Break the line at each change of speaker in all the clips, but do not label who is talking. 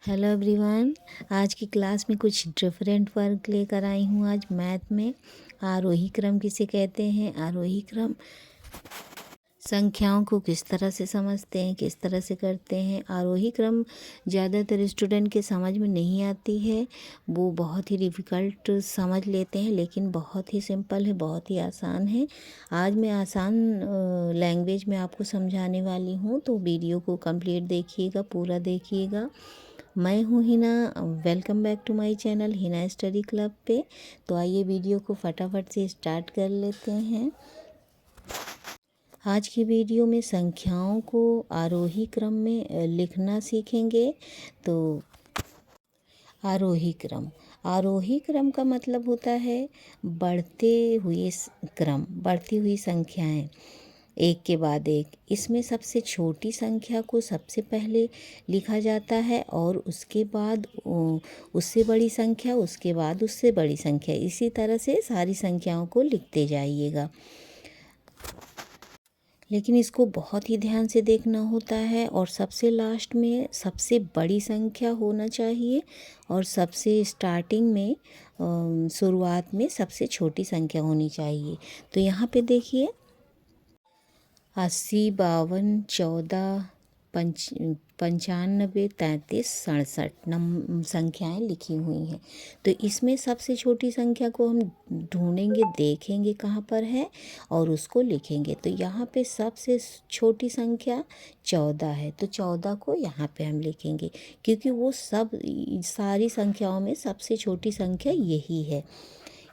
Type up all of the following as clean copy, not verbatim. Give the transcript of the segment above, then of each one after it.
Hello everyone. आज की class में कुछ डिफरेंट वर्क लेकर आई हूँ। आज मैथ में आरोही क्रम किसे कहते हैं, आरोही क्रम संख्याओं को किस तरह से समझते हैं, किस तरह से करते हैं। आरोही क्रम ज़्यादातर स्टूडेंट के समझ में नहीं आती है, वो बहुत ही डिफ़िकल्ट समझ लेते हैं, लेकिन बहुत ही सिंपल है, बहुत ही आसान है। आज मैं आसान लैंग्वेज में आपको समझाने वाली हूँ, तो वीडियो को कंप्लीट देखिएगा, पूरा देखिएगा। मैं हूँ Hina, welcome back to my channel Hina study club पे। तो आइए वीडियो को फटाफट से स्टार्ट कर लेते हैं। आज की वीडियो में संख्याओं को आरोही क्रम में लिखना सीखेंगे। तो आरोही क्रम का मतलब होता है बढ़ते हुए क्रम, बढ़ती हुई संख्याएं एक के बाद एक। इसमें सबसे छोटी संख्या को सबसे पहले लिखा जाता है और उसके बाद उससे बड़ी संख्या, उसके बाद उससे बड़ी संख्या, इसी तरह से सारी संख्याओं को लिखते जाइएगा। लेकिन इसको बहुत ही ध्यान से देखना होता है और सबसे लास्ट में सबसे बड़ी संख्या होना चाहिए और सबसे स्टार्टिंग में शुरुआत में सबसे छोटी संख्या होनी चाहिए। तो यहाँ पे देखिए 80, 52, 14, 95, 33, 67 संख्याएं लिखी हुई हैं। तो इसमें सबसे छोटी संख्या को हम ढूंढेंगे, देखेंगे कहाँ पर है और उसको लिखेंगे। तो यहाँ पे सबसे छोटी संख्या 14 है, तो 14 को यहाँ पे हम लिखेंगे, क्योंकि वो सारी संख्याओं में सबसे छोटी संख्या यही है।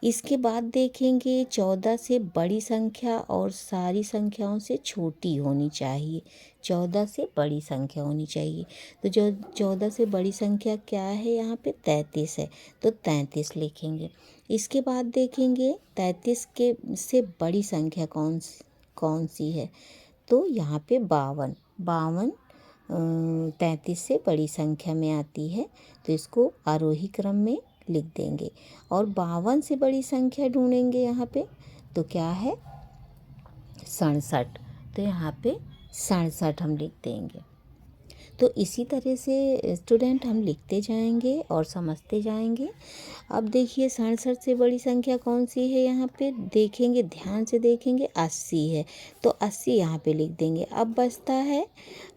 इसके बाद देखेंगे 14 से बड़ी संख्या और सारी संख्याओं से छोटी होनी चाहिए। 14 से बड़ी संख्या होनी चाहिए। तो जो 14 से बड़ी संख्या क्या है, यहाँ पे 33 है, तो 33 लिखेंगे। इसके बाद देखेंगे 33 के से बड़ी संख्या कौन सी है, तो यहाँ पे 52 33 से बड़ी संख्या में आती है, तो इसको आरोही क्रम में लिख देंगे। और 52 से बड़ी संख्या ढूंढेंगे यहाँ पे, तो क्या है 67, तो यहाँ पे 67 हम लिख देंगे। तो इसी तरह से स्टूडेंट हम लिखते जाएंगे और समझते जाएंगे। अब देखिए 67 से बड़ी संख्या कौन सी है, यहाँ पे देखेंगे, ध्यान से देखेंगे, 80 है, तो 80 यहाँ पे लिख देंगे। अब बचता है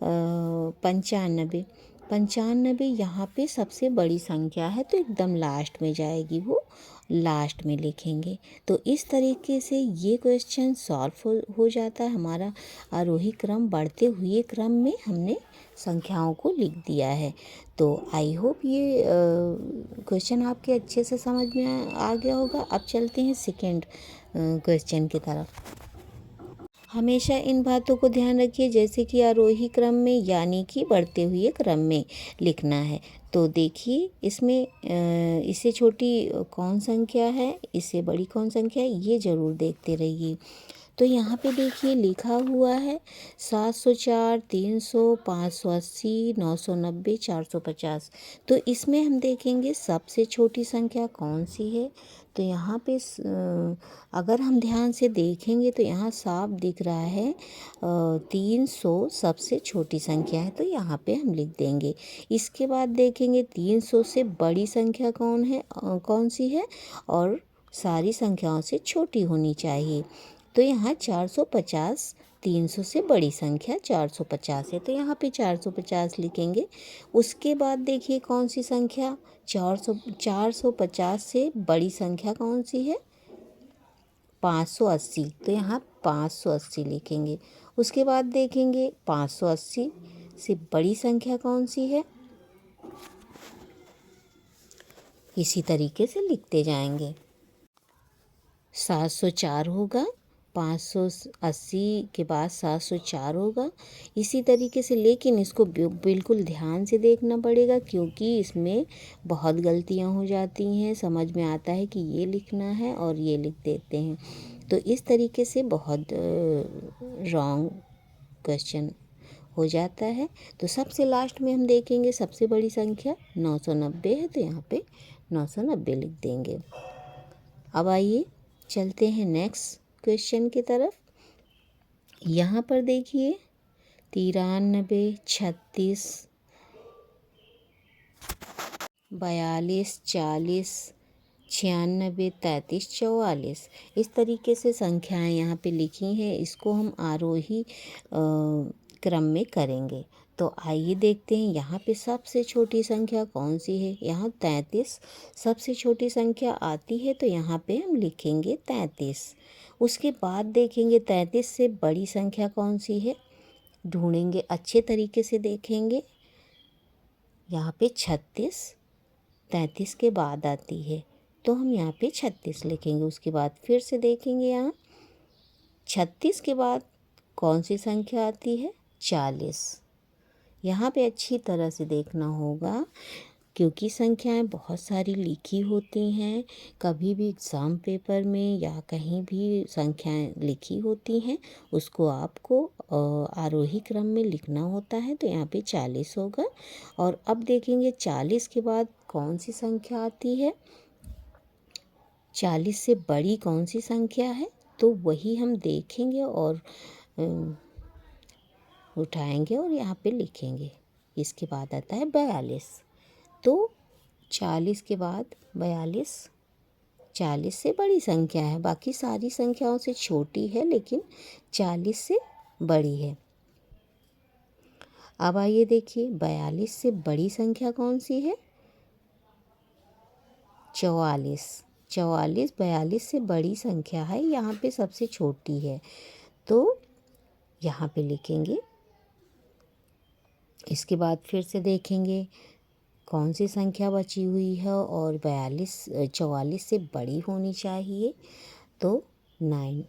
95। 95 यहाँ पे सबसे बड़ी संख्या है, तो एकदम लास्ट में जाएगी, वो लास्ट में लिखेंगे। तो इस तरीके से ये क्वेश्चन सॉल्व हो जाता है हमारा। आरोही क्रम, बढ़ते हुए क्रम में हमने संख्याओं को लिख दिया है। तो आई होप ये क्वेश्चन आपके अच्छे से समझ में आ गया होगा। अब चलते हैं सेकेंड क्वेश्चन की तरफ। हमेशा इन बातों को ध्यान रखिए, जैसे कि आरोही क्रम में यानी कि बढ़ते हुए क्रम में लिखना है। तो देखिए इसमें इससे छोटी कौन संख्या है, इससे बड़ी कौन संख्या है, ये ज़रूर देखते रहिए। तो यहाँ पे देखिए लिखा हुआ है 704, 300, 580, 990, 450। तो इसमें हम देखेंगे सबसे छोटी संख्या कौन सी है। तो यहाँ पे अगर हम ध्यान से देखेंगे तो यहाँ साफ दिख रहा है 300 सबसे छोटी संख्या है, तो यहाँ पे हम लिख देंगे। इसके बाद देखेंगे 300 से बड़ी संख्या कौन सी है और सारी संख्याओं से छोटी होनी चाहिए। तो यहाँ 450, 300 से बड़ी संख्या 450 है, तो यहाँ पे 450 लिखेंगे। उसके बाद देखिए कौन सी संख्या 450 से बड़ी संख्या कौन सी है, 580, तो यहाँ 580 लिखेंगे। उसके बाद देखेंगे 580 से बड़ी संख्या कौन सी है, इसी तरीके से लिखते जाएंगे। 704 होगा, 580 के बाद 704 होगा, इसी तरीके से। लेकिन इसको बिल्कुल ध्यान से देखना पड़ेगा, क्योंकि इसमें बहुत गलतियां हो जाती हैं। समझ में आता है कि ये लिखना है और ये लिख देते हैं, तो इस तरीके से बहुत रॉन्ग क्वेश्चन हो जाता है। तो सबसे लास्ट में हम देखेंगे सबसे बड़ी संख्या 990 है, तो यहाँ पे 990 लिख देंगे। अब आइए चलते हैं नेक्स्ट क्वेश्चन की तरफ। यहाँ पर देखिए 93, 36, 42, 40, 96, 33, 44। इस तरीके से संख्याएं यहाँ पे लिखी हैं। इसको हम आरोही क्रम में करेंगे। तो आइए देखते हैं यहाँ पे सबसे छोटी संख्या कौन सी है। यहाँ 33 सबसे छोटी संख्या आती है, तो यहाँ पे हम लिखेंगे 33। उसके बाद देखेंगे 33 से बड़ी संख्या कौन सी है, ढूंढेंगे, अच्छे तरीके से देखेंगे। यहाँ पे 36 33 के बाद आती है, तो हम यहाँ पे 36 लिखेंगे। उसके बाद फिर से देखेंगे, यहाँ 36 के बाद कौन सी संख्या आती है, 40। यहाँ पे अच्छी तरह से देखना होगा, क्योंकि संख्याएं बहुत सारी लिखी होती हैं। कभी भी एग्ज़ाम पेपर में या कहीं भी संख्याएं लिखी होती हैं, उसको आपको आरोही क्रम में लिखना होता है। तो यहाँ पे 40 होगा। और अब देखेंगे 40 के बाद कौन सी संख्या आती है, 40 से बड़ी कौन सी संख्या है, तो वही हम देखेंगे और उठाएंगे और यहाँ पे लिखेंगे। इसके बाद आता है 42। तो 40 के बाद 42 40 से बड़ी संख्या है, बाकी सारी संख्याओं से छोटी है, लेकिन 40 से बड़ी है। अब आइए देखिए 42 से बड़ी संख्या कौन सी है, 44। 44 42 से बड़ी संख्या है, यहाँ पे सबसे छोटी है, तो यहाँ पे लिखेंगे। इसके बाद फिर से देखेंगे कौन सी संख्या बची हुई है और 44 से बड़ी होनी चाहिए, तो 93।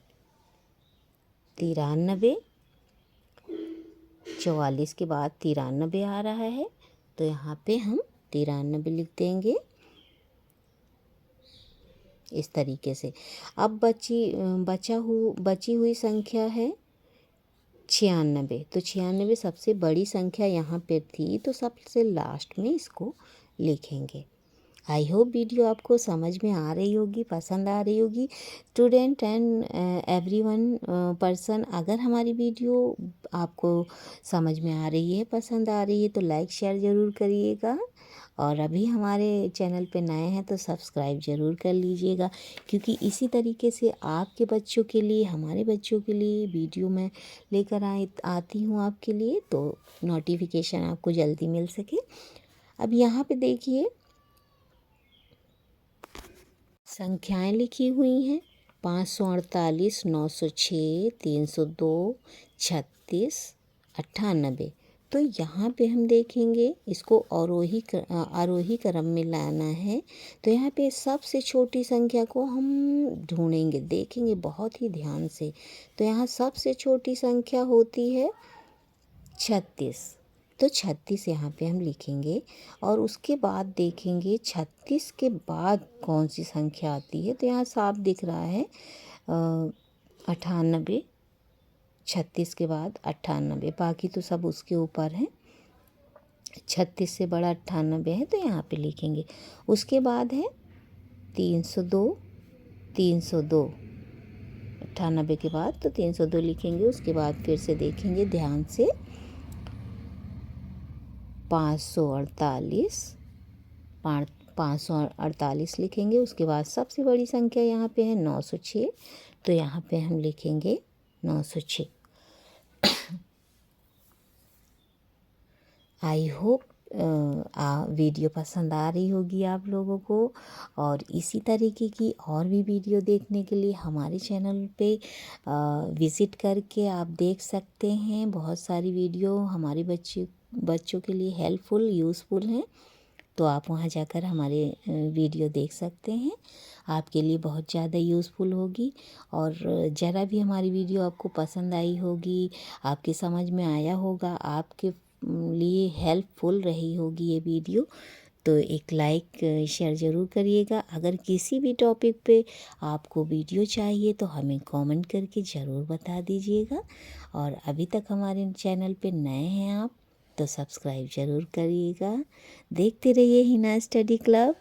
44 के बाद 93 आ रहा है, तो यहाँ पे हम 93 लिख देंगे इस तरीके से। अब बची हुई संख्या है 96। तो 96 सबसे बड़ी संख्या यहाँ पे थी, तो सबसे लास्ट में इसको लिखेंगे। आई होप वीडियो आपको समझ में आ रही होगी, पसंद आ रही होगी। स्टूडेंट एंड एवरीवन पर्सन, अगर हमारी वीडियो आपको समझ में आ रही है, पसंद आ रही है, तो लाइक शेयर ज़रूर करिएगा। और अभी हमारे चैनल पे नए हैं तो सब्सक्राइब ज़रूर कर लीजिएगा, क्योंकि इसी तरीके से आपके बच्चों के लिए, हमारे बच्चों के लिए वीडियो मैं लेकर आती हूँ आपके लिए, तो नोटिफिकेशन आपको जल्दी मिल सके। अब यहाँ पे देखिए संख्याएं लिखी हुई हैं, 548, 906, 302, 36, 98। तो यहाँ पे हम देखेंगे, इसको आरोही क्रम में लाना है। तो यहाँ पे सबसे छोटी संख्या को हम ढूंढेंगे, देखेंगे बहुत ही ध्यान से। तो यहाँ सबसे छोटी संख्या होती है 36, तो 36 यहाँ पे हम लिखेंगे। और उसके बाद देखेंगे 36 के बाद कौन सी संख्या आती है, तो यहाँ साफ दिख रहा है 98। 36 के बाद 98, बाकी तो सब उसके ऊपर है। 36 से बड़ा 98 है, तो यहाँ पे लिखेंगे। उसके बाद है 302। 302 98 के बाद तो 302 लिखेंगे। उसके बाद फिर से देखेंगे ध्यान से, 548 548 लिखेंगे। उसके बाद सबसे बड़ी संख्या यहाँ पे है 906, तो यहाँ पे हम लिखेंगे 906। आई होप वीडियो पसंद आ रही होगी आप लोगों को। और इसी तरीके की और भी वीडियो देखने के लिए हमारे चैनल पे विज़िट करके आप देख सकते हैं। बहुत सारी वीडियो हमारे बच्चों के लिए हेल्पफुल, यूज़फुल हैं, तो आप वहाँ जाकर हमारे वीडियो देख सकते हैं। आपके लिए बहुत ज़्यादा यूज़फुल होगी। और ज़रा भी हमारी वीडियो आपको पसंद आई होगी, आपके समझ में आया होगा, आपके लिए हेल्पफुल रही होगी ये वीडियो, तो एक लाइक शेयर ज़रूर करिएगा। अगर किसी भी टॉपिक पे आपको वीडियो चाहिए तो हमें कमेंट करके ज़रूर बता दीजिएगा। और अभी तक हमारे चैनल पे नए हैं आप, तो सब्सक्राइब ज़रूर करिएगा। देखते रहिए हिना स्टडी क्लब।